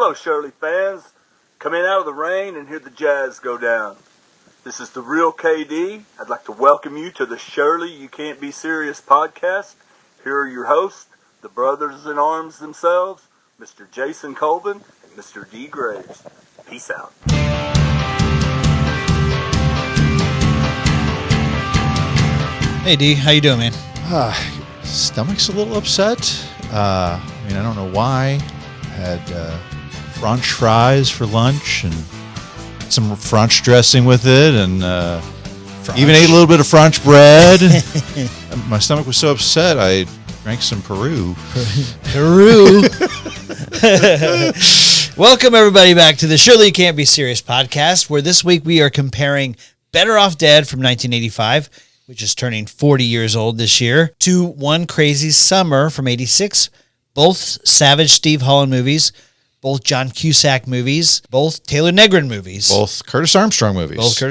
Hello, Shirley fans. Come in out of the rain and hear the jazz go down. This is the real KD. I'd like to welcome you to the Shirley You Can't Be Serious podcast. Here are your hosts, the brothers in arms themselves, Mr. Jason Colvin and Mr. D. Graves. Peace out. Hey D, how you doing, man? Stomach's a little upset. I don't know why. Had French fries for lunch and some French dressing with it, and even ate a little bit of French bread. My stomach was so upset, I drank some Peru. Welcome everybody back to the Surely You Can't Be Serious podcast, where this week we are comparing Better Off Dead from 1985, which is turning 40 years old this year, to One Crazy Summer from 86, both Savage Steve Holland movies, both John Cusack movies, both Taylor Negron movies. Both Curtis Armstrong movies. Both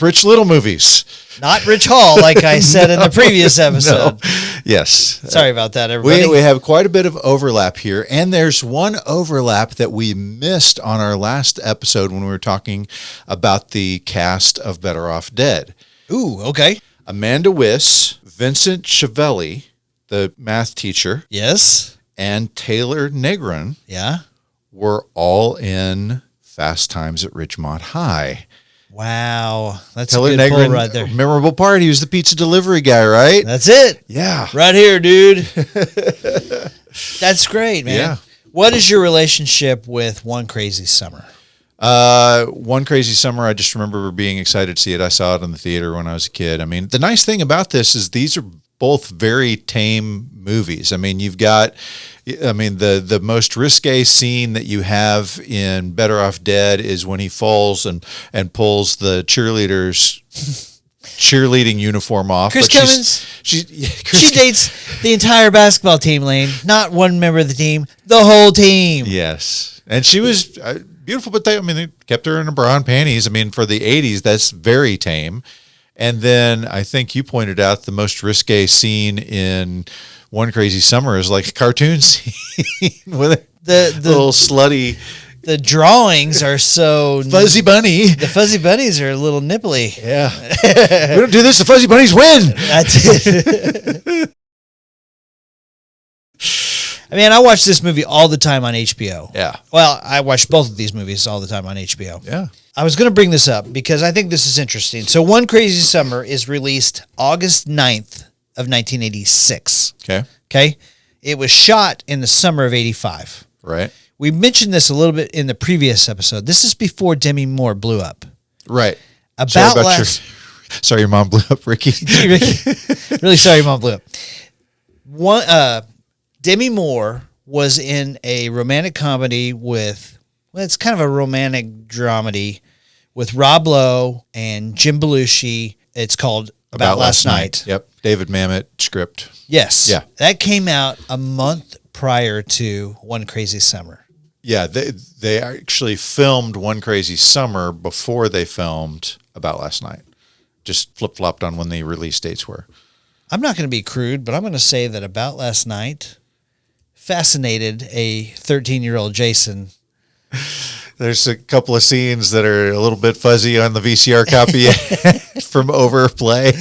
Rich Little movies. Not Rich Hall, like I said in the previous episode. No. Yes. Sorry about that, everybody. We have quite a bit of overlap here, and there's one overlap that we missed on our last episode when we were talking about the cast of Better Off Dead. Ooh, okay. Amanda Wyss, Vincent Schiavelli, the math teacher. Yes. And Taylor Negron. Yeah. Were all in Fast Times at Ridgemont High. Wow. That's Taylor a good Negron, pull right there. Memorable part. He was the pizza delivery guy, right? That's it. Yeah. Right here, dude. That's great, man. Yeah. What is your relationship with One Crazy Summer? One Crazy Summer, I just remember being excited to see it. I saw it in the theater when I was a kid. I mean, the nice thing about this is these are both very tame movies. I mean, you've got, the most risque scene that you have in Better Off Dead is when he falls and pulls the cheerleading uniform off. Chris Cummins, she dates the entire basketball team, Lane. Not one member of the team, the whole team. Yes. And she was beautiful, but they kept her in a bra and panties. I mean, for the 80s, that's very tame. And then I think you pointed out the most risque scene in One Crazy Summer is like a cartoon scene with the little slutty. The drawings are so fuzzy bunny. The fuzzy bunnies are a little nipply. Yeah. We don't do this, the fuzzy bunnies win. That's it. I mean, I watch this movie all the time on HBO. Yeah. Well, I watch both of these movies all the time on HBO. Yeah. I was going to bring this up because I think this is interesting. So One Crazy Summer is released August 9th of 1986. Okay. It was shot in the summer of 85. Right. We mentioned this a little bit in the previous episode. This is before Demi Moore blew up. Right. Sorry your mom blew up, Ricky. Really sorry your mom blew up. Demi Moore was in a romantic comedy with, it's kind of a romantic dramedy with Rob Lowe and Jim Belushi. It's called About Last Night. Yep. David Mamet script. Yes. Yeah. That came out a month prior to One Crazy Summer. Yeah. They actually filmed One Crazy Summer before they filmed About Last Night. Just flip-flopped on when the release dates were. I'm not going to be crude, but I'm going to say that About Last Night fascinated a 13-year-old Jason. There's a couple of scenes that are a little bit fuzzy on the VCR copy from overplay.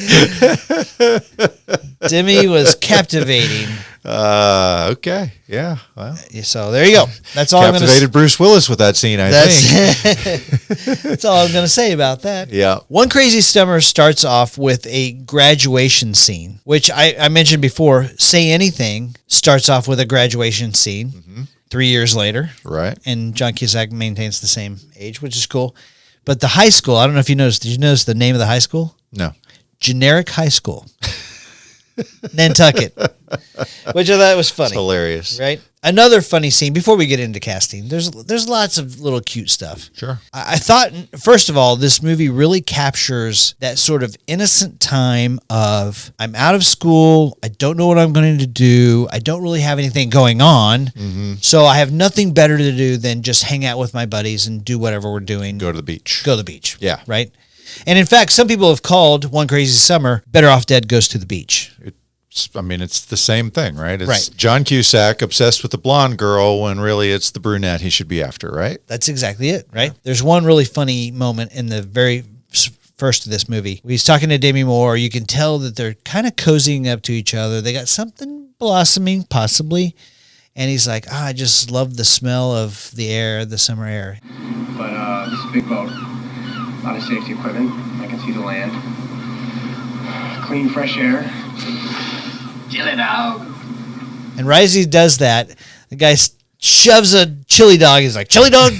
Demi was captivating. Okay. Yeah. Well. So there you go. That's all I'm going to say. Captivated Bruce Willis with that scene, I think. That's all I'm going to say about that. Yeah. One Crazy Summer starts off with a graduation scene, which I mentioned before. Say Anything starts off with a graduation scene. Mm-hmm. 3 years later. Right. And John Cusack maintains the same age, which is cool. But the high school, I don't know if you noticed. Did you notice the name of the high school? No. Generic High School. Nantucket. Which I thought was funny. It's hilarious. Right? Another funny scene, before we get into casting, there's lots of little cute stuff. Sure. I thought, first of all, this movie really captures that sort of innocent time of, I'm out of school, I don't know what I'm going to do, I don't really have anything going on, so I have nothing better to do than just hang out with my buddies and do whatever we're doing. Go to the beach. Yeah. Right? And in fact, some people have called One Crazy Summer Better Off Dead Goes to the Beach. I mean, it's the same thing, right? It's Right. John Cusack obsessed with the blonde girl when really it's the brunette he should be after, right? That's exactly it, right? There's one really funny moment in the very first of this movie. He's talking to Demi Moore. You can tell that they're kind of cozying up to each other. They got something blossoming, possibly. And he's like, I just love the smell of the air, the summer air. But this is a big boat. A lot of safety equipment. I can see the land. Clean, fresh air. Chili dog. And right as he does that, the guy shoves a chili dog. He's like, chili dog?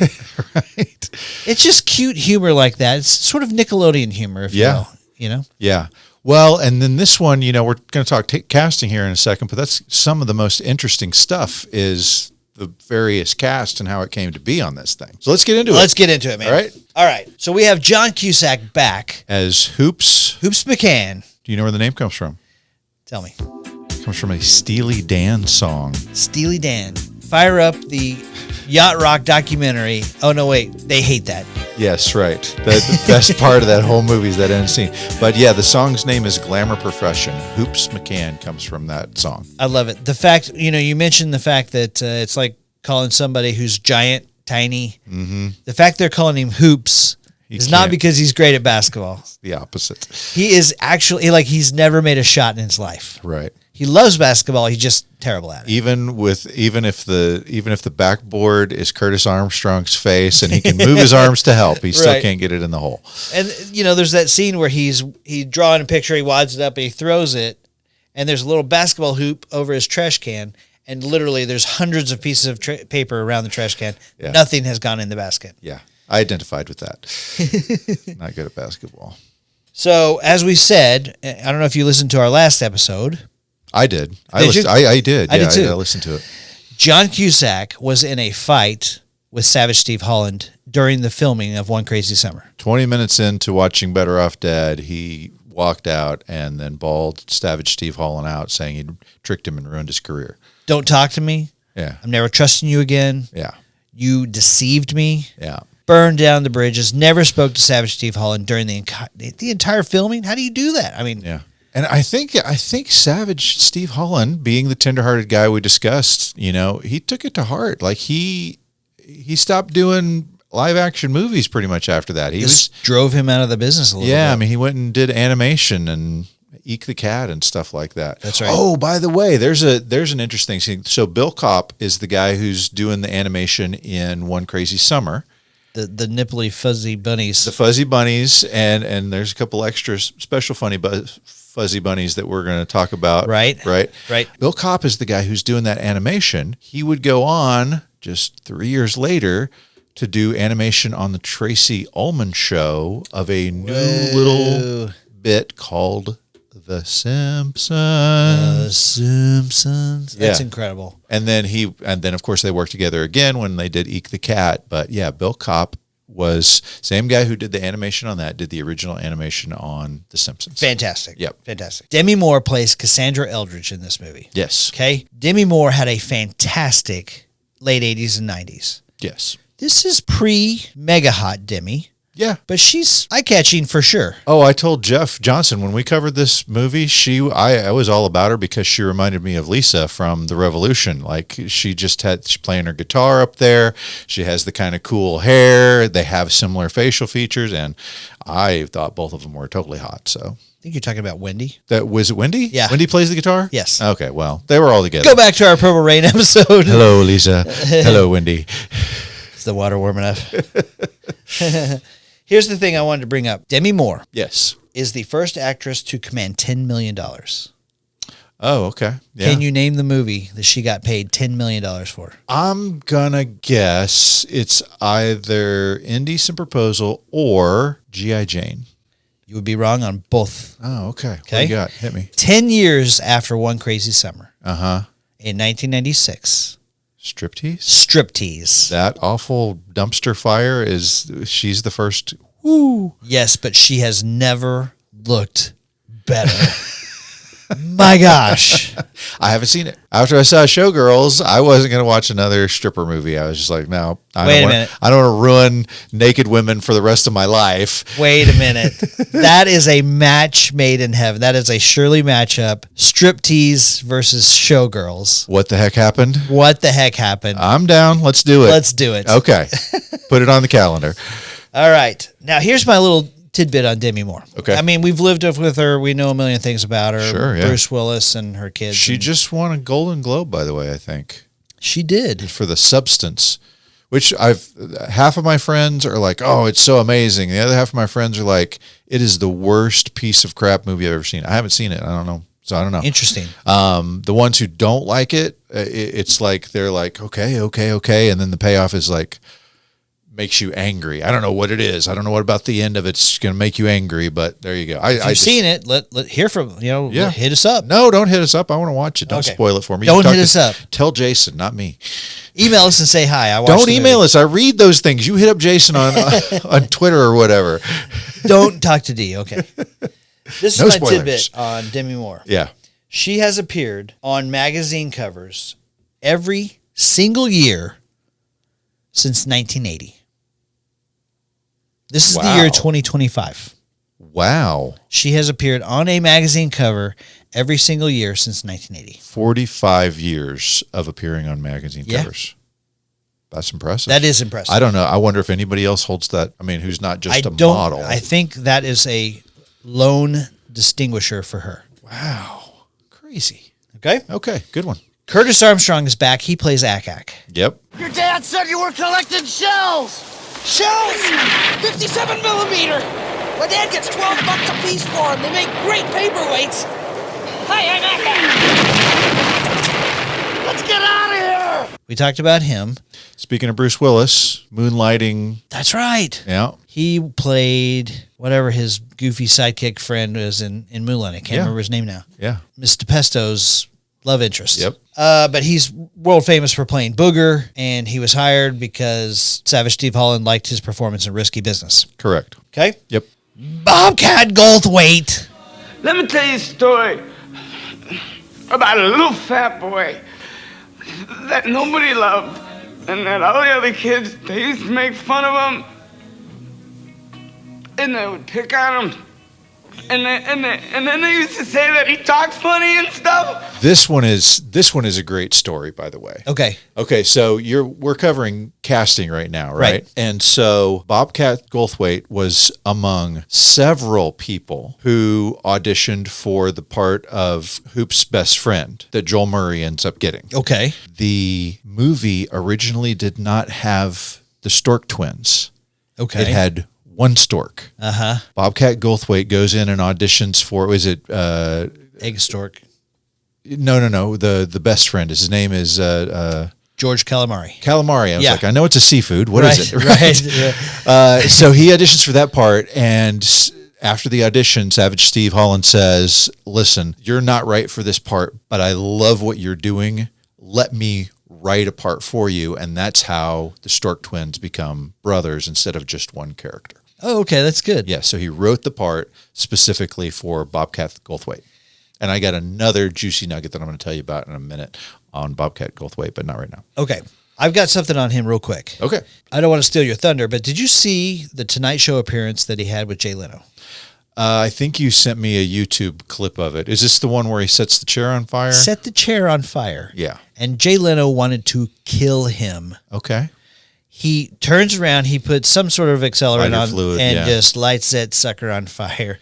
Right. It's just cute humor like that. It's sort of Nickelodeon humor, if you will. You know? Yeah. Well, and then this one, you know, we're going to talk casting here in a second, but that's some of the most interesting stuff is the various cast and how it came to be on this thing. So let's get into it. Let's get into it, man. All right. All right. So we have John Cusack back. As Hoops. Hoops McCann. Do you know where the name comes from? Tell me. It comes from a Steely Dan song. Steely Dan. Fire up the yacht rock documentary. Oh, no, wait. They hate that. Yes, right. The best part of that whole movie is that end scene. But yeah, the song's name is Glamour Profession. Hoops McCann comes from that song. I love it. The fact, you mentioned the fact that it's like calling somebody who's giant, tiny. Mm-hmm. The fact they're calling him Hoops is not because he's great at basketball. The opposite. He is actually, he's never made a shot in his life. Right. He loves basketball. He's just terrible at it. Even if the backboard is Curtis Armstrong's face and he can move his arms to help, he still can't get it in the hole. And there's that scene where he's drawing a picture, he wads it up, and he throws it, and there's a little basketball hoop over his trash can, and literally there's hundreds of pieces of paper around the trash can. Yeah. Nothing has gone in the basket. Yeah, I identified with that. Not good at basketball. So as we said, I don't know if you listened to our last episode. I did. I did. I did. I did too. I listened to it. John Cusack was in a fight with Savage Steve Holland during the filming of One Crazy Summer. 20 minutes into watching Better Off Dead, he walked out and then bawled Savage Steve Holland out, saying he'd tricked him and ruined his career. Don't talk to me. Yeah. I'm never trusting you again. Yeah. You deceived me. Yeah. Burned down the bridges. Never spoke to Savage Steve Holland during the entire filming. How do you do that? I mean, yeah. And I think Savage Steve Holland, being the tenderhearted guy we discussed, he took it to heart. Like he stopped doing live action movies pretty much after that. He drove him out of the business a little bit. Yeah, I mean, he went and did animation and Eek the Cat and stuff like that. That's right. Oh, by the way, there's an interesting thing. So Bill Kopp is the guy who's doing the animation in One Crazy Summer. The nipply fuzzy bunnies. The fuzzy bunnies, and there's a couple extra special fuzzy bunnies that we're going to talk about. Right. Bill Kopp is the guy who's doing that animation. He would go on just 3 years later to do animation on the Tracy Ullman show of a new little bit called The Simpsons. The Simpsons. That's incredible. And then of course they worked together again when they did Eek the Cat. But yeah, Bill Kopp was same guy who did the animation on that, did the original animation on The Simpsons. Fantastic. Yep. Fantastic. Demi Moore plays Cassandra Eldridge in this movie. Yes. Okay. Demi Moore had a fantastic late 80s and 90s. Yes. This is pre-mega hot Demi. Yeah. But she's eye-catching for sure. Oh, I told Jeff Johnson when we covered this movie, I was all about her because she reminded me of Lisa from The Revolution. Like she's playing her guitar up there. She has the kind of cool hair. They have similar facial features, and I thought both of them were totally hot. So I think you're talking about Wendy. Was it Wendy? Yeah. Wendy plays the guitar? Yes. Okay, well, they were all together. Go back to our Purple Rain episode. Hello, Lisa. Hello, Wendy. Is the water warm enough? Here's the thing I wanted to bring up. Demi Moore. Yes. Is the first actress to command $10 million. Oh, okay. Yeah. Can you name the movie that she got paid $10 million for? I'm going to guess it's either Indecent Proposal or G.I. Jane. You would be wrong on both. Oh, okay. Okay. What do you got? Hit me. 10 years after One Crazy Summer. Uh-huh. In 1996. Striptease? Striptease. That awful dumpster fire she's the first. Woo. Yes, but she has never looked better. My gosh. I haven't seen it. After I saw Showgirls, I wasn't going to watch another stripper movie. I was just like, no, Wait a minute. I don't want to ruin naked women for the rest of my life. Wait a minute. That is a match made in heaven. That is a Shirley matchup. Striptease versus Showgirls. What the heck happened? What the heck happened? I'm down. Let's do it. Let's do it. Okay. Put it on the calendar. All right. Now, here's my little tidbit on Demi Moore. Okay. I mean, we've lived with her. We know a million things about her. Sure, yeah. Bruce Willis and her kids. She just won a Golden Globe, by the way, I think, She did. for The Substance, which half of my friends are like, oh, it's so amazing. The other half of my friends are like, it is the worst piece of crap movie I've ever seen. I haven't seen it. I don't know. So I don't know. Interesting. The ones who don't like it, it's like, they're like, okay. And then the payoff is like, makes you angry. I don't know what it is. I don't know what about the end of it's going to make you angry, but there you go. If you've seen it, let hear from, hit us up. No, don't hit us up. I want to watch it. Don't Okay. spoil it for me. Don't You talk hit us up. Tell Jason, not me. Email us and say hi. Don't email us. I read those things. You hit up Jason on on Twitter or whatever. Don't talk to D. Okay. This No is my spoilers. tidbit on Demi Moore. Yeah. She has appeared on magazine covers every single year since 1980. This is the year Wow. 2025. Wow. She has appeared on a magazine cover every single year since 1980. 45 years of appearing on magazine Yeah. covers. That's impressive. That is impressive. I don't know. I wonder if anybody else holds that. I mean, who's not just a model. I think that is a lone distinguisher for her. Wow. Crazy. Okay. Okay. Good one. Curtis Armstrong is back. He plays Ak-Ak. Yep. Your dad said you were collecting shells! Shells! 57 millimeter! My dad gets $12 a piece for them. They make great paperweights. Hi, I'm Ak-Ak. Let's get out of here! We talked about him. Speaking of Bruce Willis, moonlighting. That's right. Yeah. He played whatever his goofy sidekick friend was in Mulan. I can't remember his name now. Yeah. Miss DePesto's love interest. Yep. But he's world famous for playing Booger, and he was hired because Savage Steve Holland liked his performance in Risky Business. Correct. Okay? Yep. Bobcat Goldthwait. Let me tell you a story about a little fat boy that nobody loved, and that all the other kids, they used to make fun of him, and they would pick on him, and then they used to say that he talked funny and stuff. This one is a great story, by the way. Okay. Okay, so we're covering casting right now, right? Right. And so Bobcat Goldthwait was among several people who auditioned for the part of Hoop's best friend that Joel Murray ends up getting. Okay. The movie originally did not have the Stork twins. Okay. It had one stork. Uh-huh. Bobcat Goldthwait goes in and auditions for, Egg Stork. no, the best friend. His name is George Calamari. Calamari. I was Yeah. like, I know it's a seafood. What is it? Right. Yeah. So he auditions for that part, and after the audition, Savage Steve Holland says, listen, you're not right for this part, but I love what you're doing. Let me write a part for you. And that's how the Stork twins become brothers instead of just one character. Oh, okay. That's good. Yeah, so he wrote the part specifically for Bobcat Goldthwait. And I got another juicy nugget that I'm going to tell you about in a minute on Bobcat Goldthwait, but not right now. Okay. I've got something on him real quick. Okay. I don't want to steal your thunder, but did you see the Tonight Show appearance that he had with Jay Leno? I think you sent me a YouTube clip of it. Is this the one where he sets the chair on fire? Set the chair on fire. Yeah. And Jay Leno wanted to kill him. Okay. He turns around, he puts some sort of accelerant Lighter on fluid, and yeah. just lights that sucker on fire.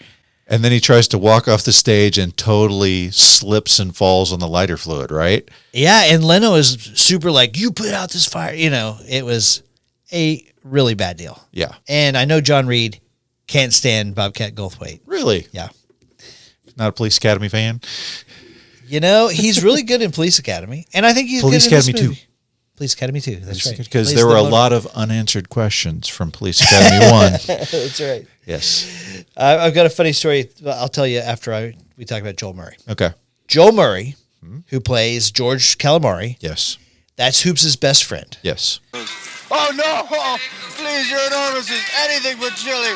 And then he tries to walk off the stage and totally slips and falls on the lighter fluid, right? Yeah, and Leno is super like, you put out this fire. You know, it was a really bad deal. Yeah. And I know John Reed can't stand Bobcat Goldthwait. Really? Yeah. Not a Police Academy fan? You know, he's really good in Police Academy. And I think he's Police good in this Academy movie. 2. Police Academy 2. That's right. Because Plays there were the a motor- lot of unanswered questions from Police Academy 1. That's right. Yes. I've got a funny story I'll tell you after we talk about Joel Murray. Okay. Joel Murray, who plays George Calamari, Yes. that's Hoops' best friend. Yes. Oh no! Oh, please, your enormous is anything but chili.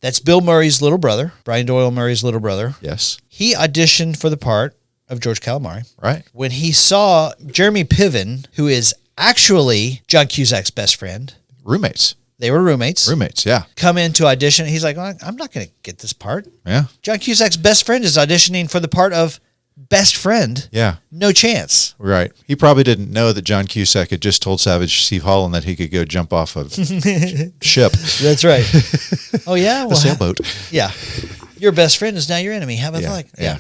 That's Bill Murray's little brother, Brian Doyle Murray's little brother. Yes. He auditioned for the part of George Calamari. Right. When he saw Jeremy Piven, who is actually John Cusack's best friend, Roommates. they were roommates, Yeah. come in to audition. He's like, well, I'm not going to get this part. Yeah. John Cusack's best friend is auditioning for the part of best friend. Yeah. No chance. Right. He probably didn't know that John Cusack had just told Savage Steve Holland that he could go jump off a ship, That's right. Oh, yeah? a Well, sailboat. yeah. Your best friend is now your enemy. How about Yeah, that? yeah.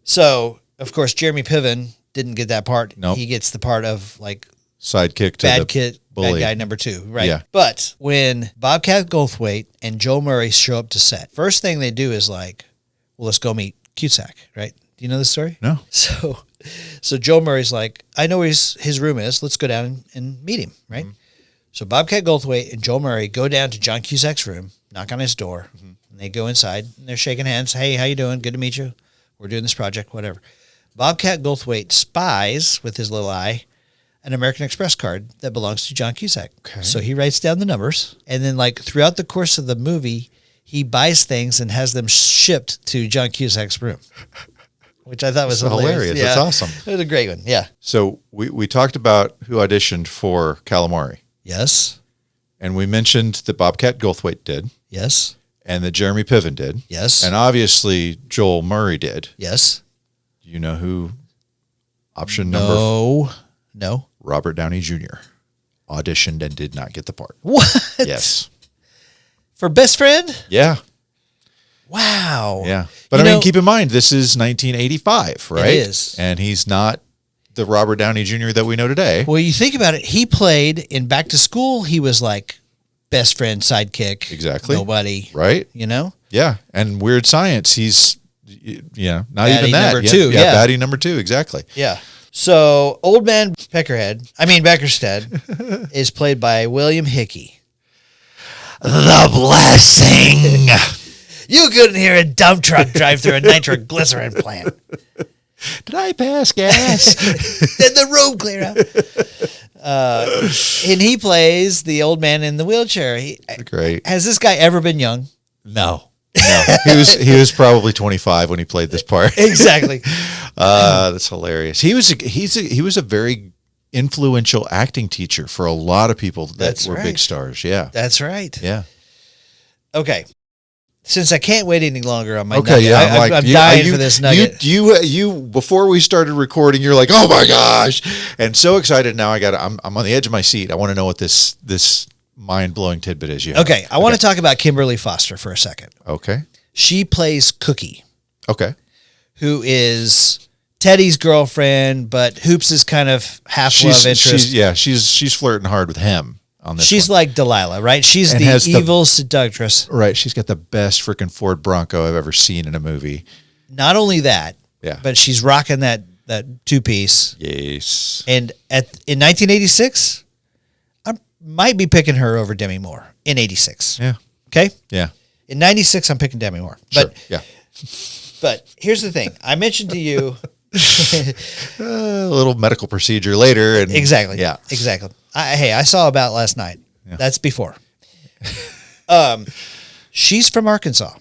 So, of course, Jeremy Piven didn't get that part. Nope. He gets the part of like Sidekick to bad the kid, bully. bad guy number 2, right? Yeah. But when Bobcat Goldthwait and Joe Murray show up to set, first thing they do is like, well, let's go meet Cusack, right? Do you know this story? No. So Joe Murray's like, I know where his room is. Let's go down and meet him, right? Mm-hmm. So Bobcat Goldthwait and Joe Murray go down to John Cusack's room, knock on his door, and they go inside and they're shaking hands. Hey, how you doing? Good to meet you. We're doing this project, whatever. Bobcat Goldthwait spies with his little eye an American Express card that belongs to John Cusack. Okay. So he writes down the numbers, and then like throughout the course of the movie, he buys things and has them shipped to John Cusack's room, which I thought was That's hilarious. Yeah. That's awesome. It was a great one. Yeah. So we talked about who auditioned for Calamari, Yes. and we mentioned that Bobcat Goldthwait did, Yes. and that Jeremy Piven did, Yes. and obviously Joel Murray did. Yes. You know who? Option number No. Robert Downey Jr. auditioned and did not get the part. What? Yes. For best friend? Yeah. Wow. Yeah. But You I mean, know- keep in mind, this is 1985, right? It is. And he's not the Robert Downey Jr. that we know today. Well, you think about it. He played in Back to School. He was like best friend, sidekick. Exactly. Nobody. Right? You know? Yeah. And Weird Science, he's, not Baddie even that. number 2, Yeah. yeah. Baddie number 2, exactly. Yeah. So Old Man Beckerstead is played by William Hickey. The blessing. You couldn't hear a dump truck drive through a nitroglycerin plant. Did I pass gas? Did the road clear out? And he plays the old man in the wheelchair. Great. Has this guy ever been young? No. He was probably 25 when he played this part. Exactly. That's hilarious. He was a very influential acting teacher for a lot of people that That's were right. big stars. Yeah. That's right. Yeah. Okay. Since I can't wait any longer on my Okay. nugget, Yeah. I'm dying for this nugget. You before we started recording, you're like, oh my gosh, and so excited now. I'm on the edge of my seat. I want to know what this mind blowing tidbit is. You have. Okay. I want to talk about Kimberly Foster for a second. Okay. She plays Cookie, Okay. who is Teddy's girlfriend, but Hoops is kind of half love interest. She's flirting hard with him on this. She's one. like Delilah, right? She's And the has the- evil seductress. Right. She's got the best freaking Ford Bronco I've ever seen in a movie. Not only that, Yeah. but she's rocking that two-piece. Yes. And in 1986, I might be picking her over Demi Moore in 86. Yeah. Okay? Yeah. In 96, I'm picking Demi Moore. But Sure. Yeah. but here's the thing. I mentioned to you A little medical procedure later. And exactly. Yeah. Exactly. I saw About last night. Yeah. That's before. She's from Arkansas.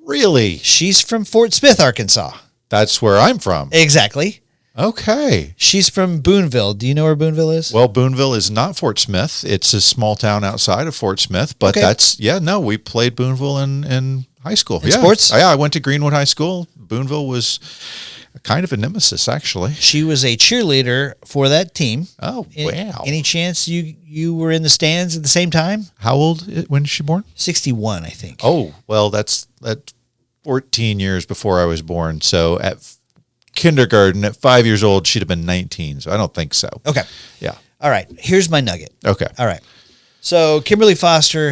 Really? She's from Fort Smith, Arkansas. That's where I'm from. Exactly. Okay. She's from Boonville. Do you know where Boonville is? Well, Boonville is not Fort Smith. It's a small town outside of Fort Smith, but Okay. we played Boonville in high school. In sports? Yeah, I went to Greenwood High School. Boonville was kind of a nemesis, actually. She was a cheerleader for that team. Oh, wow. Any chance you were in the stands at the same time? How old, when was she born? 61, I think. Oh, well, that's 14 years before I was born. So at kindergarten, at 5 years old, she'd have been 19. So I don't think so. Okay. Yeah. All right. Here's my nugget. Okay. All right. So Kimberly Foster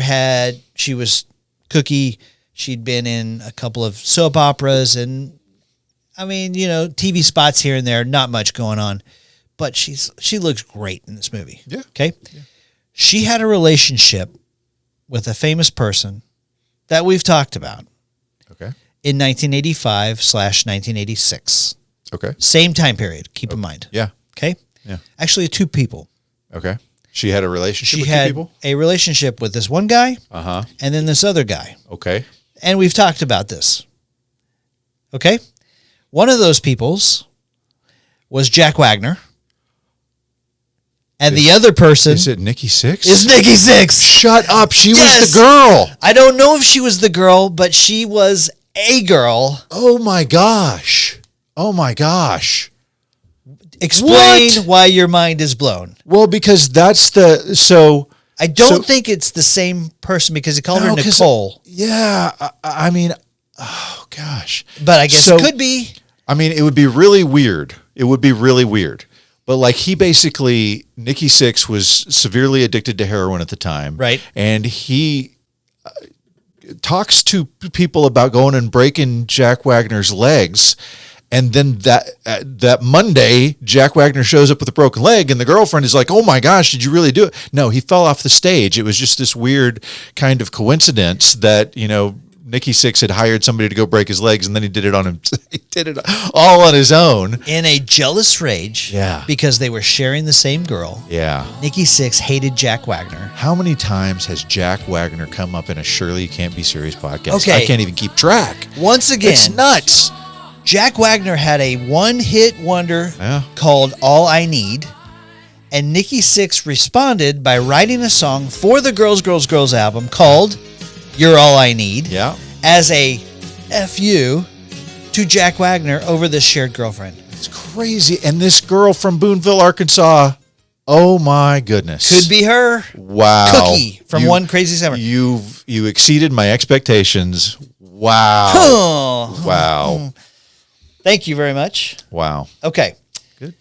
she was Cookie. She'd been in a couple of soap operas and, I mean, TV spots here and there, not much going on, but she looks great in this movie. Yeah. Okay. Yeah. She had a relationship with a famous person that we've talked about Okay. in 1985/1986. Okay. Same time period. Keep in mind. Yeah. Okay. Yeah. Actually, two people. Okay. She had a relationship She with had two people? a relationship with this one guy Uh-huh. and then this other guy. Okay. And we've talked about this. Okay. One of those peoples was Jack Wagner. And the other person Is it Nikki Sixx? is Nikki Sixx. Shut up. She Yes. was the girl. I don't know if she was the girl, but she was a girl. Oh my gosh. Oh my gosh. Explain What? why your mind is blown. Well, because that's I don't think it's the same person because he called her 'cause- Nicole. Yeah. I mean, oh gosh. But I guess So- it could be. I mean, it would be really weird. It would be really weird. But like Nikki Sixx was severely addicted to heroin at the time. Right. And he talks to people about going and breaking Jack Wagner's legs. And then that Monday, Jack Wagner shows up with a broken leg, and the girlfriend is like, "Oh my gosh, did you really do it?" No, he fell off the stage. It was just this weird kind of coincidence that, Nikki Sixx had hired somebody to go break his legs, and then he did it on him. He did it all on his own. In a jealous rage. Yeah. Because they were sharing the same girl. Yeah. Nikki Sixx hated Jack Wagner. How many times has Jack Wagner come up in a Surely You Can't Be Serious podcast? Okay. I can't even keep track. Once again, It's nuts. Jack Wagner had a one-hit wonder Yeah. called All I Need. And Nikki Sixx responded by writing a song for the Girls, Girls, Girls album called You're All I Need. Yeah. As a F.U. to Jack Wagner over this shared girlfriend. It's crazy. And this girl from Boonville, Arkansas, oh my goodness. Could be her. Wow. Cookie from One Crazy Summer. You exceeded my expectations. Wow. Oh. Wow. Thank you very much. Wow. Okay. Good.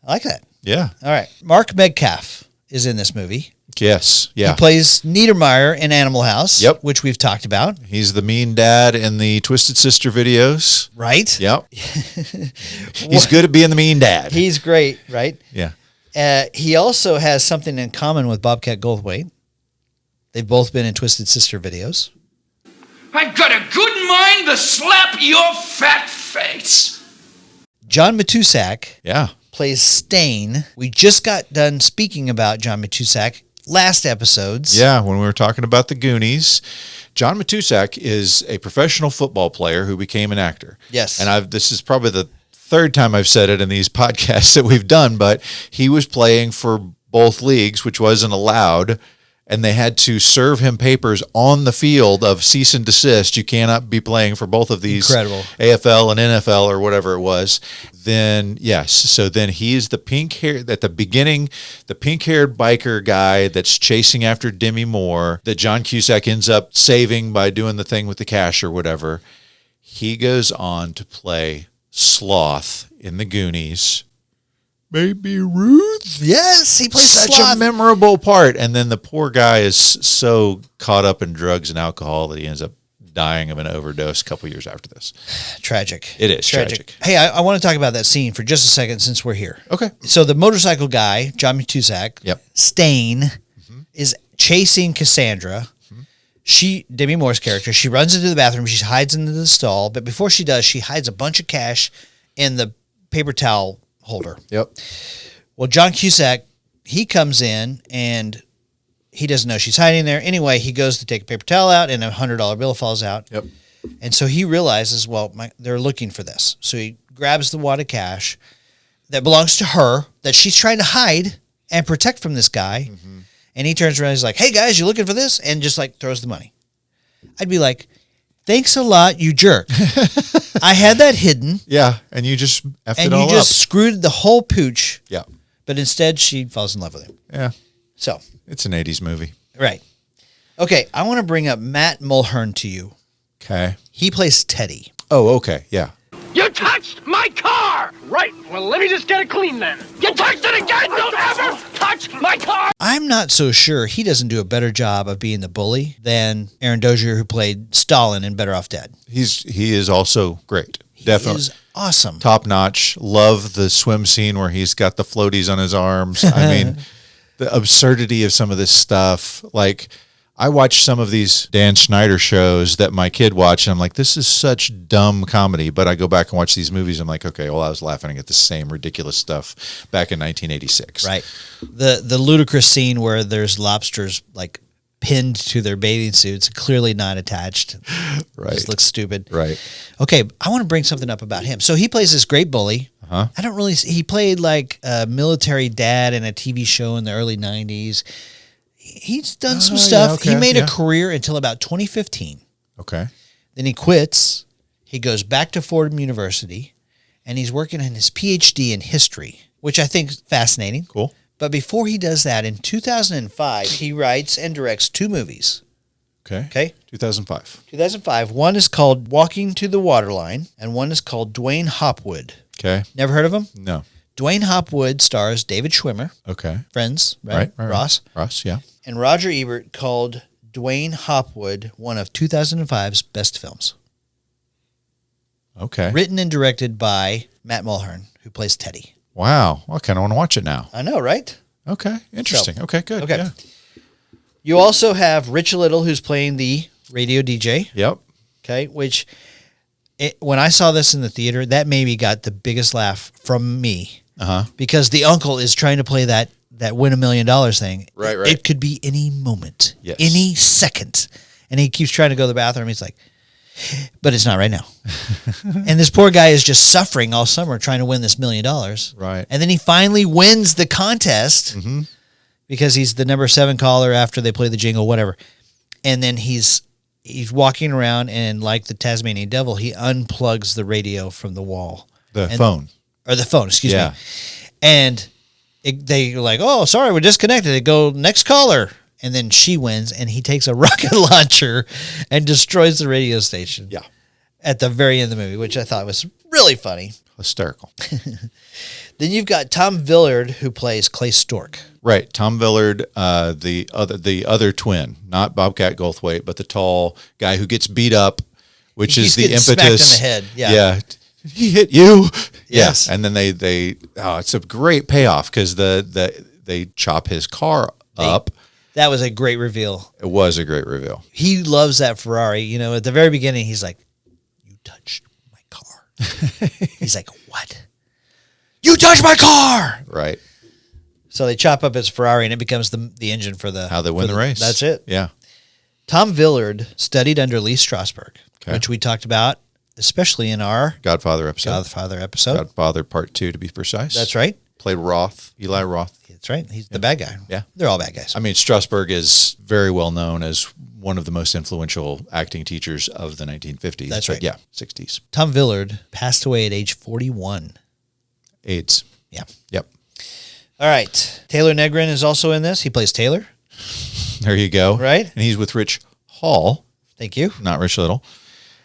I like that. Yeah. All right. Mark Metcalf is in this movie. Yes. Yeah. He plays Niedermeyer in Animal House, Yep. which we've talked about. He's the mean dad in the Twisted Sister videos. Right? Yep. He's good at being the mean dad. He's great, right? Yeah. He also has something in common with Bobcat Goldthwait. They've both been in Twisted Sister videos. I've got a good mind to slap your fat face. John Matuszak Yeah. plays Stain. We just got done speaking about John Matuszak last episodes. Yeah, when we were talking about the Goonies, John Matuszak is a professional football player who became an actor. Yes. And this is probably the third time I've said it in these podcasts that we've done, but he was playing for both leagues, which wasn't allowed, and they had to serve him papers on the field of cease and desist. You cannot be playing for both of these. Incredible. AFL and NFL or whatever it was. Then, yes. So then he's the pink hair at the beginning, the pink haired biker guy that's chasing after Demi Moore that John Cusack ends up saving by doing the thing with the cash or whatever. He goes on to play Sloth in the Goonies. Baby Ruth. Yes, he plays Such Sloth. a memorable part. And then the poor guy is so caught up in drugs and alcohol that he ends up dying of an overdose a couple years after this. Tragic. It is tragic. Hey, I want to talk about that scene for just a second since we're here. Okay. So the motorcycle guy, John Matuszak, Yep. Stain, is chasing Cassandra. Demi Moore's character, she runs into the bathroom. She hides into the stall. But before she does, she hides a bunch of cash in the paper towel holder. Yep. Well, John Cusack, he comes in and he doesn't know she's hiding there. Anyway, he goes to take a paper towel out and a $100 bill falls out. Yep. And so he realizes, well, they're looking for this. So he grabs the wad of cash that belongs to her that she's trying to hide and protect from this guy. And he turns around and he's like, hey, guys, you looking for this? And just like throws the money. I'd be like, thanks a lot, you jerk. I had that hidden. Yeah, and you just effed And it all you just up. screwed the whole pooch. Yeah. But instead, she falls in love with him. Yeah. So, It's an 80s movie. right. Okay, I want to bring up Matt Mulhern to you. Okay. He plays Teddy. Oh, okay. Yeah. You touched my car! Right, well, let me just get it clean then. You touched it again! Don't ever touch my car! I'm not so sure he doesn't do a better job of being the bully than Aaron Dozier, who played Stalin in Better Off Dead. He is also great. Definitely. He is awesome. Top notch. Love the swim scene where he's got the floaties on his arms. I mean, the absurdity of some of this stuff. Like, I watch some of these Dan Schneider shows that my kid watched, and I'm like, this is such dumb comedy. But I go back and watch these movies, I'm like, okay, well, I was laughing at the same ridiculous stuff back in 1986. Right. The ludicrous scene where there's lobsters like pinned to their bathing suits, clearly not attached. Right. Just looks stupid. Right. Okay, I want to bring something up about him. So he plays this great bully. Uh-huh. I don't really. He played like a military dad in a TV show in the early '90s. He's done some stuff. okay, He made yeah. a career until about 2015. Okay. Then he quits. He goes back to Fordham University, and he's working on his PhD in history, which I think is fascinating. Cool. But before he does that, in 2005, he writes and directs 2 movies. Okay. Okay? 2005. 2005. One is called Walking to the Waterline, and one is called Dwayne Hopwood. Okay. Never heard of him? No. Dwayne Hopwood stars David Schwimmer, Okay. Friends, right? Ross. Ross, yeah. And Roger Ebert called Dwayne Hopwood one of 2005's best films. Okay. Written and directed by Matt Mulhern, who plays Teddy. Wow. I kind of want to watch it now. I know, right? Okay. Interesting. Okay, good. Okay. Yeah. You also have Rich Little, who's playing the radio DJ. Yep. Okay, which when I saw this in the theater, that maybe got the biggest laugh from me. Uh-huh. Because the uncle is trying to play that win $1 million thing. Right, right. It could be any moment, Yes. any second. And he keeps trying to go to the bathroom. He's like, but it's not right now. And this poor guy is just suffering all summer trying to win this $1 million. Right. And then he finally wins the contest because he's the number 7 caller after they play the jingle, whatever. And then he's walking around, and like the Tasmanian devil, he unplugs the radio from the wall. The phone. Or the phone, excuse Yeah. me. And they're like, oh, sorry, we're disconnected. They go, next caller. And then she wins, and he takes a rocket launcher and destroys the radio station. Yeah. At the very end of the movie, which I thought was really funny. Hysterical. Then you've got Tom Villard, who plays Clay Stork. Right. Tom Villard, the other twin, not Bobcat Goldthwait, but the tall guy who gets beat up, which He is keeps the getting impetus. smacked in the head. Yeah. Yeah. He hit you. Yes. Yeah. And then it's a great payoff because they chop his car up. That was a great reveal. It was a great reveal. He loves that Ferrari. You know, at the very beginning, he's like, you touched my car. He's like, what? You touched my car! Right. So they chop up his Ferrari, and it becomes the engine for the... How they win the race. That's it. Yeah. Tom Villard studied under Lee Strasberg, Okay. which we talked about, especially in our Godfather episode. episode. Godfather Part 2, to be precise. That's right. Played Eli Roth. That's right. He's the bad guy. Yeah. They're all bad guys. I mean, Strasberg is very well known as one of the most influential acting teachers of the 1950s. That's but right. Yeah, 60s. Tom Villard passed away at age 41. AIDS. Yeah. Yep. All right. Taylor Negrin is also in this. He plays Taylor. There you go. Right. And he's with Rich Hall, Thank you. not Rich Little.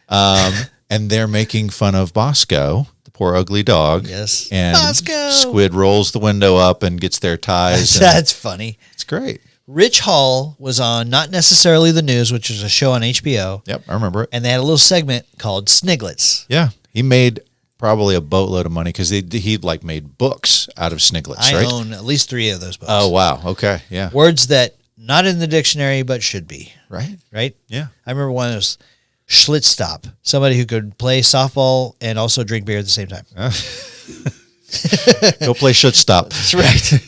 And they're making fun of Bosco, the poor ugly dog. Yes. And Bosco. Squid rolls the window up and gets their ties. and That's funny. it's great. Rich Hall was on Not Necessarily the News, which is a show on HBO. Yep, I remember it. And they had a little segment called Sniglets. Yeah, he made probably a boatload of money because he like made books out of Sniglets, I right? own at least 3 of those books. Oh, wow. Okay, yeah. Words that not in the dictionary, but should be. Right? Right? Yeah. I remember one that was Schlitzstop, somebody who could play softball and also drink beer at the same time. Go play shortstop. That's right.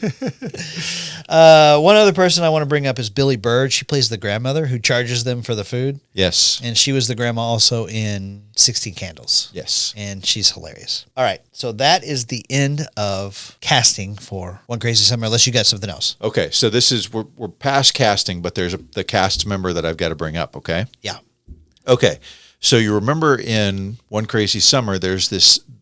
One other person I want to bring up is Billy Bird. She plays the grandmother who charges them for the food. Yes. And she was the grandma also in 16 Candles. Yes. And she's hilarious. All right. So that is the end of casting for One Crazy Summer, unless you got something else. Okay, so this is we're past casting, but there's the cast member that I've got to bring up, okay? Yeah. Okay. So you remember in One Crazy Summer there's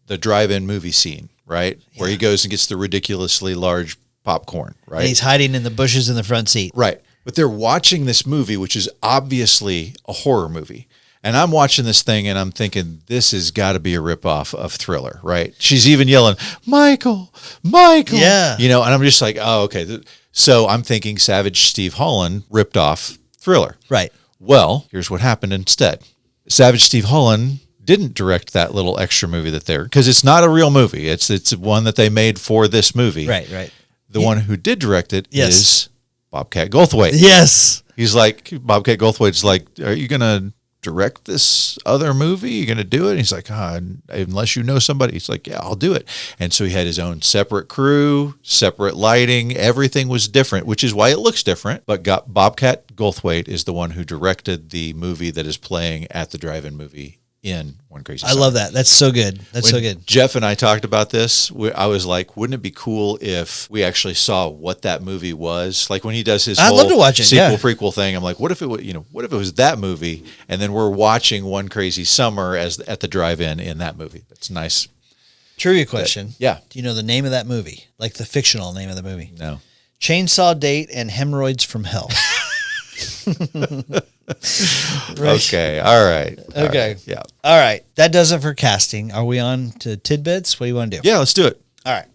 the drive-in movie scene, right? Where he goes and gets the ridiculously large popcorn, right? And he's hiding in the bushes in the front seat. Right. But they're watching this movie, which is obviously a horror movie. And I'm watching this thing and I'm thinking, this has got to be a ripoff of Thriller, right? She's even yelling, Michael. Yeah. You know, and I'm just like, oh, okay. So I'm thinking Savage Steve Holland ripped off Thriller. Right. Well, here's what happened instead. Savage Steve Holland didn't direct that little extra movie because it's not a real movie. It's one that they made for this movie. Right, right. The one who did direct it Yes. is Bobcat Goldthwait. Yes. He's like, Bobcat Goldthwait's like, are you going to direct this other movie? You're going to do it? And he's like, unless you know somebody. He's like, yeah, I'll do it. And so he had his own separate crew, separate lighting. Everything was different, which is why it looks different. But Bobcat Goldthwait is the one who directed the movie that is playing at the drive-in movie in One Crazy Summer. I love that. That's so good. That's so good. Jeff and I talked about this. I was like, wouldn't it be cool if we actually saw what that movie was? Like when he does his I'd love to watch it, sequel prequel thing, I'm like, what if it was that movie? And then we're watching One Crazy Summer at the drive-in in that movie. That's nice. Trivia question. Yeah. Do you know the name of that movie? Like the fictional name of the movie? No. Chainsaw Date and Hemorrhoids from Hell. Right. Okay. All right. Okay. Right. Yeah. All right. That does it for casting. Are we on to tidbits? What do you want to do? Yeah, let's do it. All right.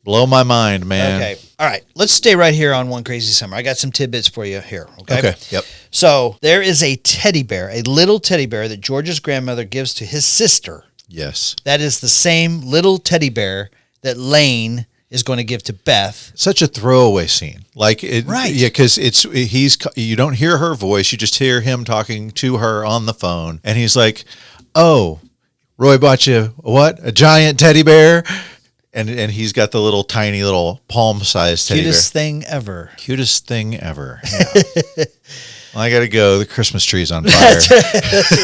Blow my mind, man. Okay. All right. Let's stay right here on One Crazy Summer. I got some tidbits for you here. Okay. Okay. Yep. So there is a teddy bear, a little teddy bear that George's grandmother gives to his sister. Yes. That is the same little teddy bear that Lane is going to give to Beth. Such a throwaway scene. Like it, right. Yeah, because you don't hear her voice, you just hear him talking to her on the phone, and he's like, "Oh, Roy bought you a giant teddy bear," and he's got the little tiny little palm-sized teddy Cutest bear. Cutest thing ever. Yeah. Well, I got to go. The Christmas tree's on fire. That's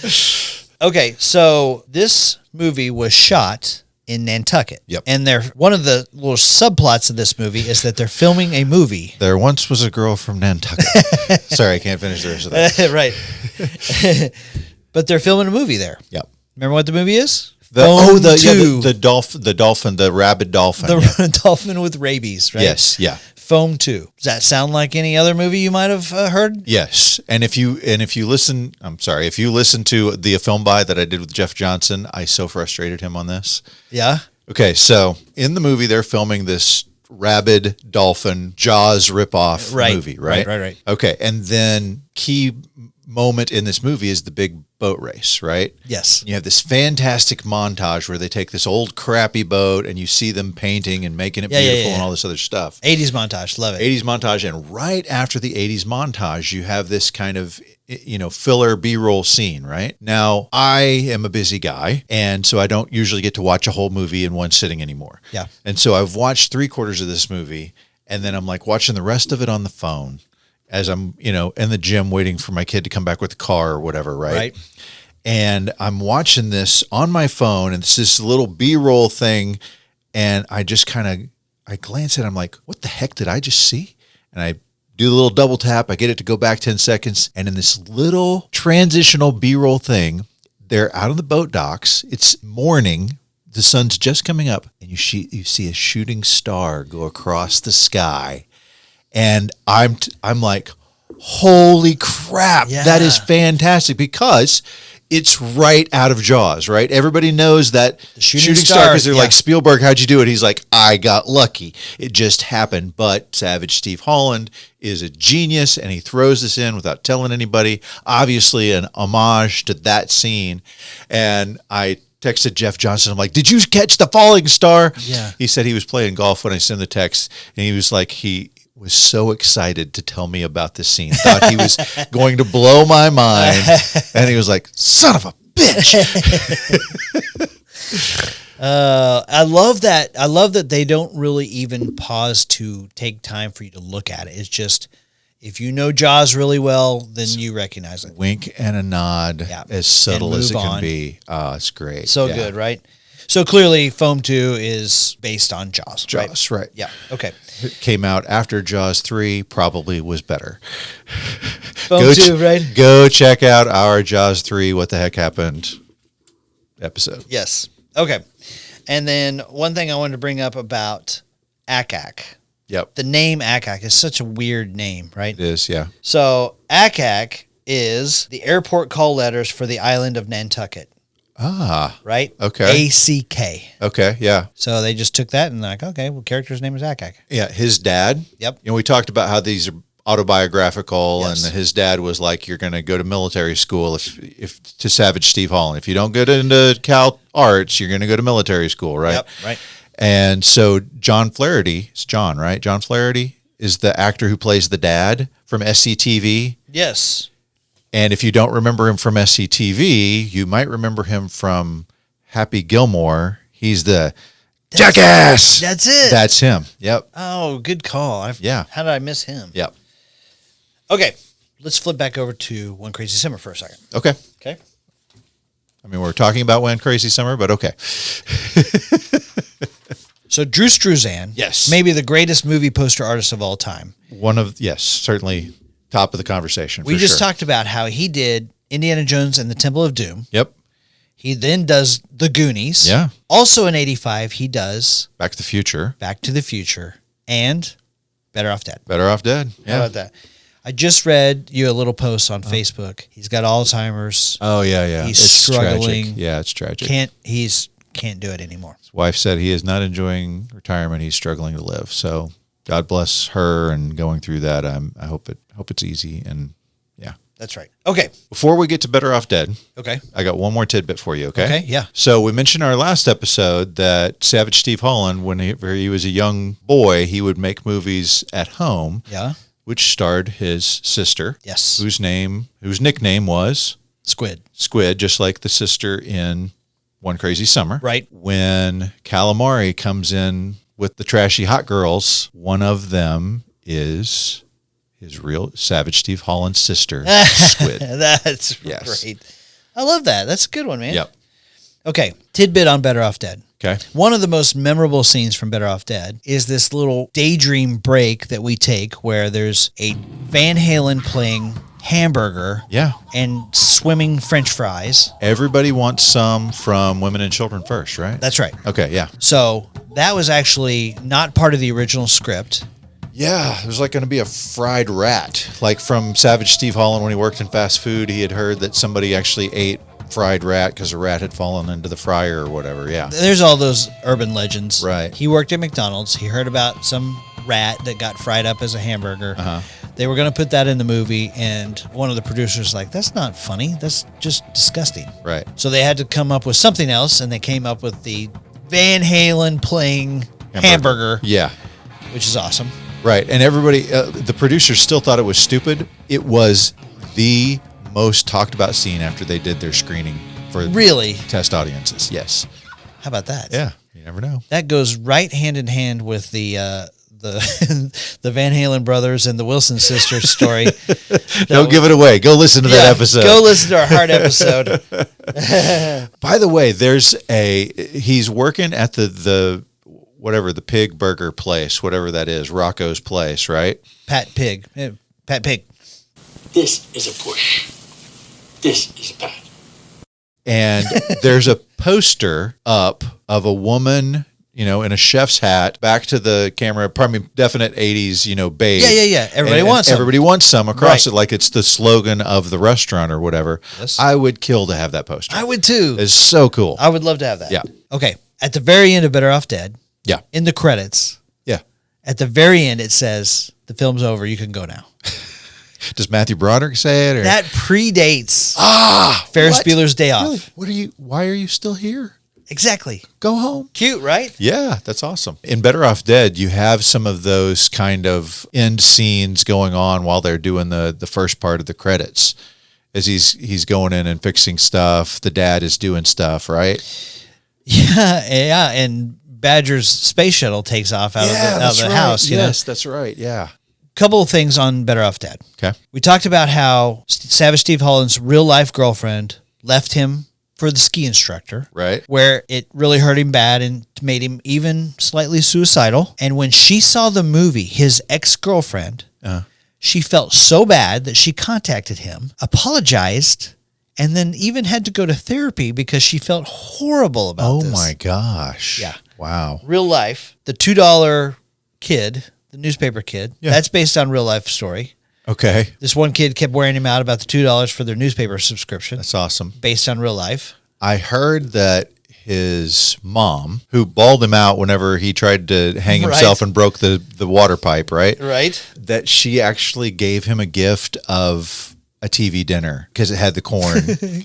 right. Okay, so this movie was shot in Nantucket. Yep. And one of the little subplots of this movie is that they're filming a movie. There once was a girl from Nantucket. Sorry, I can't finish the rest of that. Right. But they're filming a movie there. Yep. Remember what the movie is? The dolphin, the rabid dolphin. The dolphin with rabies, right? Yes, yeah. Foam 2. Does that sound like any other movie you might have heard? Yes. And if you listen to the film by that I did with Jeff Johnson, I so frustrated him on this. Yeah. Okay, so in the movie they're filming this rabid dolphin Jaws ripoff movie, right? Right. Okay, and then key moment in this movie is the big boat race, right? Yes. You have this fantastic montage where they take this old crappy boat and you see them painting and making it beautiful and all this other stuff. 80s montage, love it. 80s montage, and right after the 80s montage, you have this kind of filler B-roll scene, right? Now, I am a busy guy, and so I don't usually get to watch a whole movie in one sitting anymore. Yeah. And so I've watched 3/4 of this movie, and then I'm like watching the rest of it on the phone as I'm, in the gym waiting for my kid to come back with the car or whatever, right? Right. And I'm watching this on my phone, and it's this little B-roll thing, and I just I glance at it, I'm like, what the heck did I just see? And I do the little double tap, I get it to go back 10 seconds, and in this little transitional B-roll thing, they're out on the boat docks, it's morning, the sun's just coming up, and you see a shooting star go across the sky. And I'm like, holy crap, that is fantastic, because it's right out of Jaws, right? Everybody knows that the shooting star because they're like, Spielberg, how'd you do it? He's like, I got lucky. It just happened. But Savage Steve Holland is a genius, and he throws this in without telling anybody. Obviously an homage to that scene. And I texted Jeff Johnson. I'm like, did you catch the falling star? Yeah. He said he was playing golf when I sent the text, and he was like, he was so excited to tell me about this scene. Thought he was going to blow my mind. And he was like, son of a bitch. I love that. I love that they don't really even pause to take time for you to look at it. It's just, if you know Jaws really well, then you recognize it. Wink and a nod, as subtle as it can be. It's great. So good, right? So clearly, Foam 2 is based on Jaws. Jaws, right. Yeah. Okay. It came out after Jaws 3, probably was better. Foam 2, right? Go check out our Jaws 3, What the Heck Happened episode. Yes. Okay. And then one thing I wanted to bring up about Akak. Yep. The name Akak is such a weird name, right? It is, yeah. So Akak is the airport call letters for the island of Nantucket. Ah. Right? Okay. ACK. Okay, yeah. So they just took that and like, okay, well, character's name is Akak. Yeah, his dad. Yep. We talked about how these are autobiographical, and his dad was like, you're going to go to military school if to Savage Steve Holland. If you don't get into Cal Arts, you're going to go to military school, right? Yep, right. And so John Flaherty, it's John, right? John Flaherty is the actor who plays the dad from SCTV. Yes. And if you don't remember him from SCTV, you might remember him from Happy Gilmore. He's the jackass. That's it. That's him. Yep. Oh, good call. Yeah. How did I miss him? Yep. Okay, let's flip back over to One Crazy Summer for a second. Okay. Okay. I mean, we're talking about One Crazy Summer, but okay. So Drew Struzan, Yes. maybe the greatest movie poster artist of all time. Certainly top of the conversation. We for just sure. talked about how he did Indiana Jones and the Temple of Doom. Yep. He then does The Goonies. Yeah. Also in 85, he does Back to the Future. Back to the Future and Better Off Dead. Better Off Dead. Yeah. How about that? I just read you a little post on Facebook. He's got Alzheimer's. Oh, yeah. He's It's struggling. Tragic. Yeah, it's tragic. Can't do it anymore. His wife said he is not enjoying retirement. He's struggling to live. So God bless her and going through that. I hope it's easy. And yeah. That's right. Okay. Before we get to Better Off Dead, Okay. I got one more tidbit for you. Okay. Okay. Yeah. So we mentioned in our last episode that Savage Steve Holland, when he was a young boy, he would make movies at home. Yeah. Which starred his sister. Yes. Whose nickname was Squid. Squid, just like the sister in One Crazy Summer. Right. When Calamari comes in with the trashy hot girls, one of them is his real Savage Steve Holland's sister, Squid. That's Yes. great. I love that. That's a good one, man. Yep. Okay. Tidbit on Better Off Dead. Okay. One of the most memorable scenes from Better Off Dead is this little daydream break that we take where there's a Van Halen playing hamburger Yeah. and swimming French fries. Everybody wants some from Women and Children First, right? That's right. Okay, yeah. So that was actually not part of the original script. Yeah, there's like going to be a fried rat. Like from Savage Steve Holland when he worked in fast food, he had heard that somebody actually ate fried rat because a rat had fallen into the fryer or whatever. Yeah. There's all those urban legends. Right. He worked at McDonald's. He heard about some rat that got fried up as a hamburger. Uh-huh. They were going to put that in the movie, and one of the producers was like, that's not funny. That's just disgusting. Right. So they had to come up with something else, and they came up with the Van Halen playing hamburger, Yeah. which is awesome. Right. And everybody, the producers still thought it was stupid. It was the most talked about scene after they did their screening for Really? test audiences. Yes. How about that? Yeah. You never know. That goes right hand in hand with the the Van Halen brothers and the Wilson sisters story. Don't give it away. Go listen to that episode. Go listen to our heart episode. By the way, he's working at the whatever, the pig burger place, whatever that is, Rocco's place, right? Pat Pig. This is a push. This is a pat. And there's a poster up of a woman, in a chef's hat, back to the camera, probably definite 80s, babe. Yeah. Everybody And wants some. Everybody wants some across Right. it, like it's the slogan of the restaurant or whatever. Yes. I would kill to have that poster. I would too. It's so cool. I would love to have that. Yeah. Okay. At the very end of Better Off Dead, Yeah. in the credits, Yeah. at the very end, it says, the film's over. You can go now. Does Matthew Broderick say it? Or? That predates Ferris what? Bueller's Day Off. Really? Why are you still here? Exactly. Go home. Cute, right? Yeah, that's awesome. In Better Off Dead, you have some of those kind of end scenes going on while they're doing the first part of the credits. As he's going in and fixing stuff, the dad is doing stuff, right? Yeah. And Badger's space shuttle takes off out of the house. Yes, that's right. Yeah. Couple of things on Better Off Dead. Okay. We talked about how Savage Steve Holland's real life girlfriend left him for the ski instructor. Right. Where it really hurt him bad and made him even slightly suicidal. And when she saw the movie, his ex-girlfriend, she felt so bad that she contacted him, apologized, and then even had to go to therapy because she felt horrible about this. Oh my gosh. Yeah. Wow. Real life, the $2 kid, the newspaper kid, Yeah. that's based on real life story. Okay. This one kid kept wearing him out about the $2 for their newspaper subscription, That's awesome. based on real life. I heard that his mom, who bawled him out whenever he tried to hang himself and broke the water pipe, right? Right. That she actually gave him a gift of a TV dinner because it had the corn.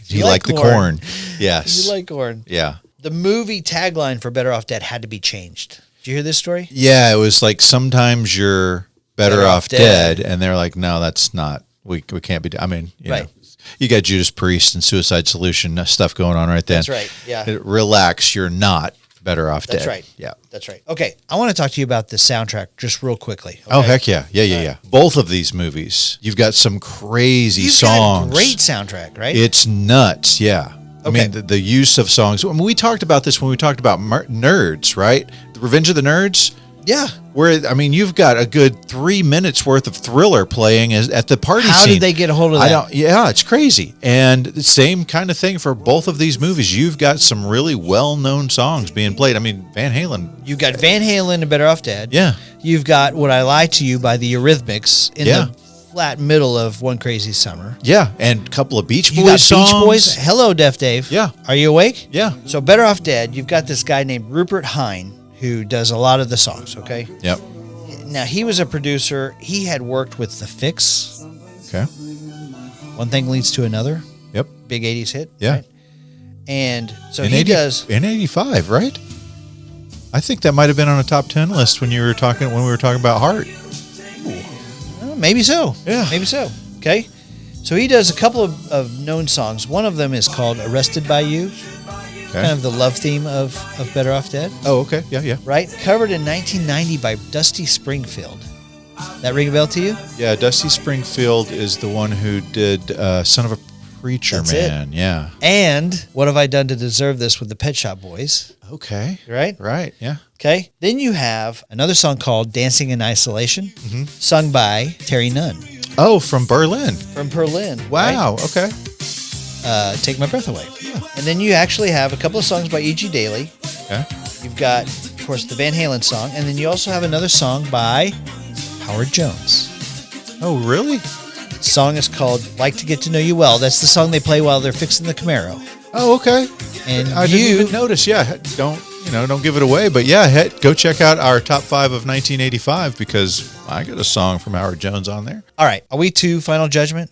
He liked the corn. Yes. You like corn. Yeah. The movie tagline for Better Off Dead had to be changed. Did you hear this story? Yeah, it was like sometimes you're better off dead. And they're like, no, that's not. We can't be. I mean, you Right. know, You got Judas Priest and Suicide Solution stuff going on right there. That's right. Yeah. Relax. You're not better off dead. That's right. Yeah. That's right. Okay. I want to talk to you about the soundtrack just real quickly. Oh, okay? heck yeah. Yeah. Both of these movies, you've got some crazy You've songs. got great soundtrack, right? It's nuts. Yeah. I Okay. mean, the use of songs. I mean, we talked about this when we talked about Nerds, right? The Revenge of the Nerds. Yeah. Where, I mean, you've got a good 3 minutes worth of Thriller playing at the party scene. How did they get a hold of that? Yeah, it's crazy. And the same kind of thing for both of these movies. You've got some really well-known songs being played. I mean, Van Halen. You've got Van Halen and Better Off Dead. Yeah. You've got Would I Lie to You by the Eurythmics in Yeah. the flat middle of One Crazy Summer. Yeah, and a couple of Beach Boys You got songs. Beach Boys. Hello, Deaf Dave. Yeah. Are you awake? Yeah. So Better Off Dead, you've got this guy named Rupert Hine who does a lot of the songs, okay? Yep. Now, he was a producer. He had worked with The Fix. Okay. One Thing Leads to Another. Yep. Big 80s hit. Yeah. Right? And so In he 80 does. in 85, right? I think that might have been on a top 10 list when we were talking about Heart. Maybe so. Yeah. Maybe so. Okay. So he does a couple of known songs. One of them is called Arrested by You, Okay. kind of the love theme of Better Off Dead, Oh, okay. Yeah. right? Covered in 1990 by Dusty Springfield. That ring a bell to you? Yeah, Dusty Springfield is the one who did Son of a Preacher That's it. Man. Yeah. And What Have I Done to Deserve This with the Pet Shop Boys, Okay. right? Right. Yeah. Okay. Then you have another song called Dancing in Isolation, Mm-hmm. sung by Terry Nunn Oh, from Berlin. from Berlin. Wow. Okay. Right? Take My Breath Away. And then you actually have a couple of songs by E.G. Daily. Okay. You've got, of course, the Van Halen song, and then you also have another song by Howard Jones. Oh, really? The song is called Like to Get to Know You Well. That's the song they play while they're fixing the Camaro. Oh, okay. And I didn't even notice. Yeah. Don't give it away. But yeah, go check out our top 5 of 1985 because I got a song from Howard Jones on there. All right. Are we to Final Judgment?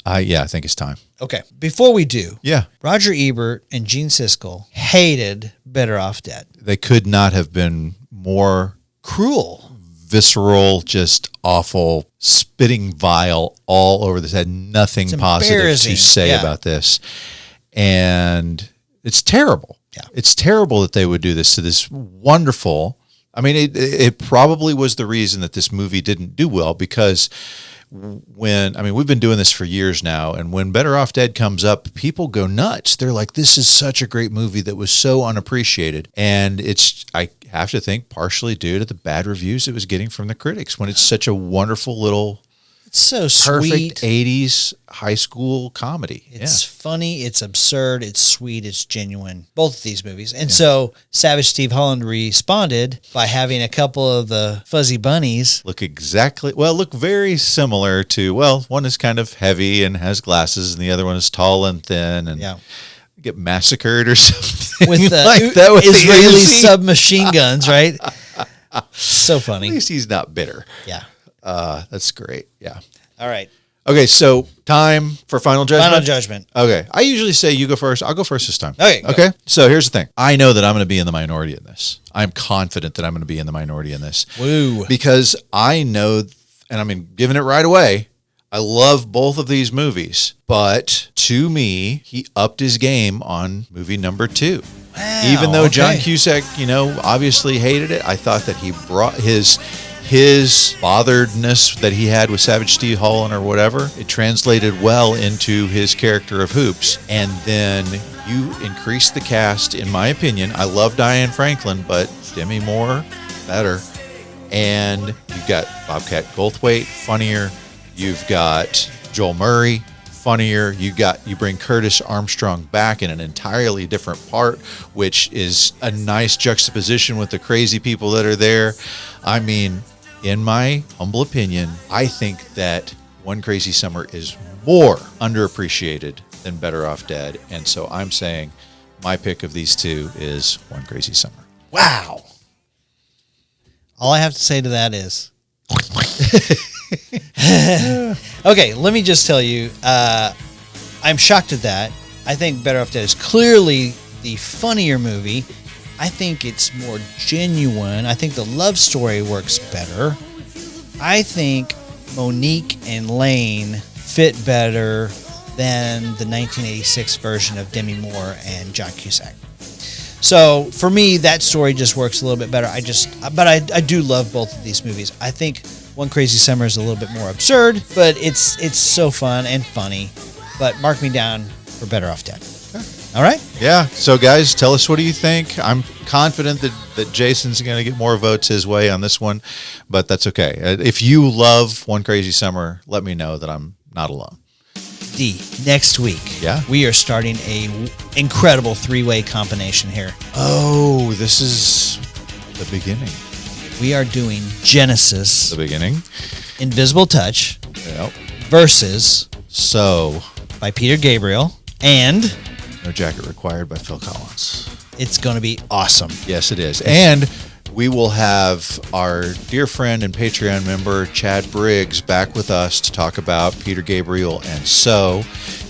Yeah, I think it's time. Okay. Before we do, Yeah. Roger Ebert and Gene Siskel hated Better Off Dead. They could not have been more Cruel. visceral, just awful, spitting vile all over this. Had nothing It's positive embarrassing. to say Yeah. about this. And it's terrible. Yeah. It's terrible that they would do this to this wonderful. I mean, it probably was the reason that this movie didn't do well because we've been doing this for years now, and when Better Off Dead comes up, people go nuts. They're like, this is such a great movie that was so unappreciated. And I have to think partially due to the bad reviews it was getting from the critics when it's such a wonderful little It's so perfect sweet. 80s high school comedy. It's funny, it's absurd, it's sweet, it's genuine. Both of these movies. And so Savage Steve Holland responded by having a couple of the fuzzy bunnies. Look very similar to, one is kind of heavy and has glasses, and the other one is tall and thin and get massacred or something. With like that with Israeli the Uzi. submachine guns, right? So funny. At least he's not bitter. Yeah. That's great. Yeah. All right. Okay, so time for final judgment. Final judgment. Okay, I usually say you go first. I'll go first this time. Okay, go. Okay. So here's the thing. I know that I'm going to be in the minority in this. I'm confident that I'm going to be in the minority in this. Woo. Because I know, and I mean, giving it right away, I love both of these movies. But to me, he upped his game on movie number 2. Wow, Even though John okay. Cusack, obviously hated it, I thought that he brought his botheredness that he had with Savage Steve Holland or whatever, it translated well into his character of Hoops. And then you increase the cast, in my opinion. I love Diane Franklin, but Demi Moore, better. And you've got Bobcat Goldthwait, funnier. You've got Joel Murray, funnier. You bring Curtis Armstrong back in an entirely different part, which is a nice juxtaposition with the crazy people that are there. I mean, in my humble opinion, I think that One Crazy Summer is more underappreciated than Better Off Dead. And so I'm saying my pick of these two is One Crazy Summer. Wow. All I have to say to that is, okay, let me just tell you, I'm shocked at that. I think Better Off Dead is clearly the funnier movie. I think it's more genuine. I think the love story works better. I think Monique and Lane fit better than the 1986 version of Demi Moore and John Cusack. So for me, that story just works a little bit better. But I do love both of these movies. I think One Crazy Summer is a little bit more absurd, but it's so fun and funny. But mark me down for Better Off Dead. All right? Yeah. So, guys, tell us, what do you think? I'm confident that Jason's going to get more votes his way on this one, but that's okay. If you love One Crazy Summer, let me know that I'm not alone. D, next week, we are starting a incredible 3-way combination here. Oh, this is the beginning. We are doing Genesis. The beginning. Invisible Touch. Yep. Versus So by Peter Gabriel and No Jacket Required by Phil Collins. It's going to be awesome. Yes, it is. And we will have our dear friend and Patreon member, Chad Briggs, back with us to talk about Peter Gabriel and So.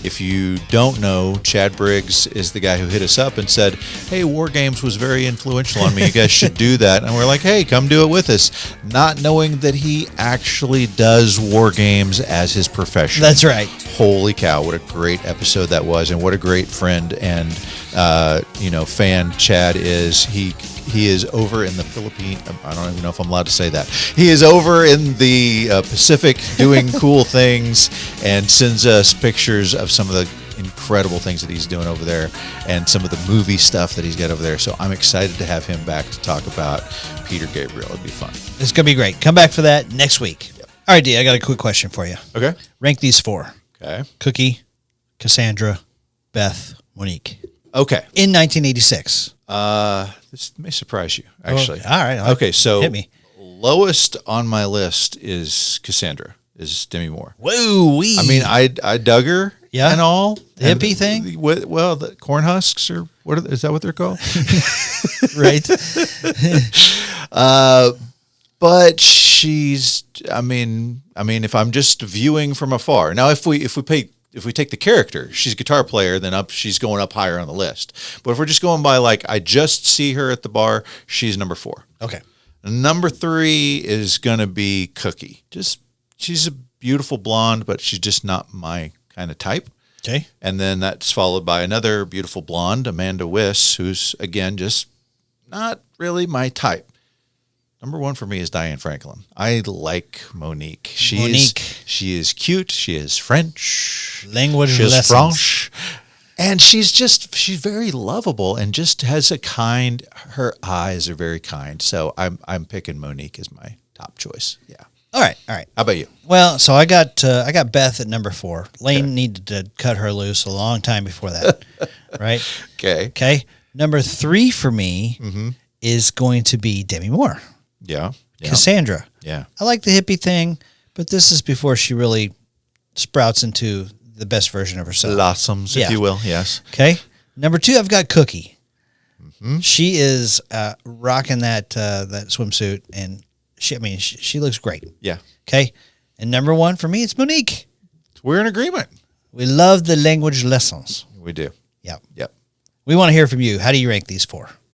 If you don't know, Chad Briggs is the guy who hit us up and said, hey, War Games was very influential on me. You guys should do that. And we're like, hey, come do it with us. Not knowing that he actually does War Games as his profession. That's right. Holy cow, what a great episode that was, and what a great friend and fan Chad is. He is over in the Philippines. I don't even know if I'm allowed to say that. He is over in the Pacific doing cool things and sends us pictures of some of the incredible things that he's doing over there and some of the movie stuff that he's got over there. So I'm excited to have him back to talk about Peter Gabriel. It'd be fun. It's going to be great. Come back for that next week. Yep. All right, D, I got a quick question for you. Okay. Rank these 4. Okay. Cookie, Cassandra, Beth, Monique. Okay. In 1986. This may surprise you, actually. Oh, all right. Okay, so hit me. Lowest on my list is Cassandra, is Demi Moore. Woo-wee. I mean, I dug her and all. The hippie thing? Well, the corn husks, or is that what they're called? Right. But she's, I mean, if I'm just viewing from afar. Now, if we take the character, she's a guitar player, then she's going up higher on the list. But if we're just going by, like, I just see her at the bar, she's number 4. Okay. Number 3 is going to be Cookie. She's a beautiful blonde, but she's just not my kind of type. Okay. And then that's followed by another beautiful blonde, Amanda Wyss, who's, again, just not really my type. Number 1 for me is Diane Franklin. I like Monique. She is cute. She is French. Language She is lessons. French. And she's very lovable and just has her eyes are very kind. So I'm picking Monique as my top choice. Yeah. All right. How about you? Well, so I got Beth at number 4. Lane needed to cut her loose a long time before that. Right? Okay. Number 3 for me is going to be Demi Moore. Yeah. Cassandra. Yeah. I like the hippie thing, but this is before she really sprouts into the best version of herself. Blossoms, if you will. Yes. Okay. Number 2, I've got Cookie. She is rocking that swimsuit, and she looks great. Yeah. Okay. And number 1 for me, it's Monique. We're in agreement. We love the language lessons. We do. Yep. Yep. We want to hear from you. How do you rank these 4?